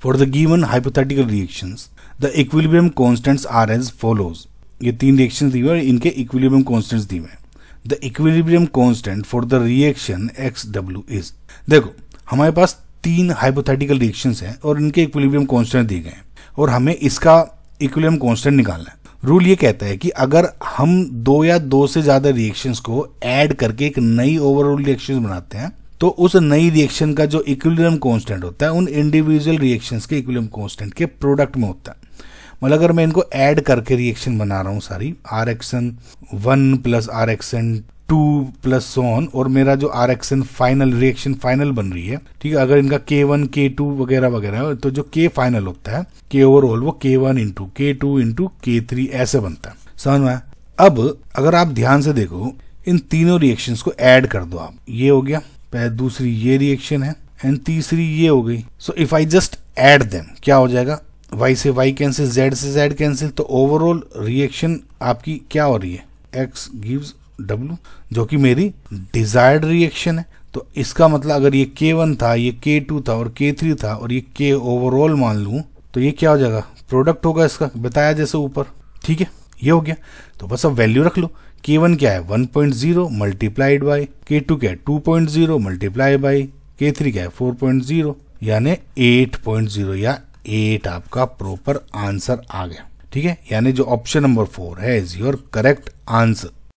For the given hypothetical reactions the equilibrium constants are as follows. ये 3 reactions दी हुए हैं, इनके इक्विलिब्रियम कांस्टेंट्स दी हुए हैं। The equilibrium constant for the reaction XW is, देखो हमारे पास 3 हाइपोथेटिकल रिएक्शंस हैं और इनके इक्विलिब्रियम कांस्टेंट दिए गए हैं और हमें इसका इक्विलिब्रियम कांस्टेंट निकालना है। रूल ये कहता है कि अगर हम 2 या 2 से ज्यादा रिएक्शंस को ऐड करके एक नई ओवरऑल रिएक्शन बनाते हैं तो उस नई रिएक्शन का जो इक्विलिब्रियम कांस्टेंट होता है उन इंडिविजुअल रिएक्शंस के इक्विलिब्रियम कांस्टेंट के प्रोडक्ट में होता है। मतलब अगर मैं इनको ऐड करके रिएक्शन बना रहा हूँ सारी, RxN1 plus RxN2 plus so on, और मेरा जो RxN फाइनल रिएक्शन फाइनल बन रही है, ठीक है, अगर इनका K1 K2 वगैरह वगैरह है तो जो K फाइनल होता है K ओवरऑल वो K1 into K2 into K3 ऐसे बनता है। समझ में? अब अगर आप ध्यान से देखो इन तीनों रिएक्शंस को ऐड कर दो आप, ये हो गया, दूसरी ये रिएक्शन है एंड तीसरी ये हो गई। So if I just add them क्या हो जाएगा, y से y कैंसिल, z से z कैंसिल, तो ओवरऑल रिएक्शन आपकी क्या हो रही है, x गिव्स w, जो कि मेरी डिजायर्ड रिएक्शन है। तो इसका मतलब अगर ये K1 था, ये K2 था और K3 था और ये K ओवरऑल मान लूं तो ये क्या हो जाएगा, प्रोडक्ट होगा इसका, बताया जैसे ऊपर। ठीक है, ये हो गया। तो बस अब वैल्यू रख लो, K1 क्या है 1.0 मल्टीप्लाइड बाई, K2 क्या है 2.0 मल्टीप्लाई बाई, K3 क्या है 4.0 यानी 8.0 या 8 आपका प्रॉपर आंसर आ गया। ठीक है, यानी जो ऑप्शन नंबर 4 है इज योर करेक्ट आंसर।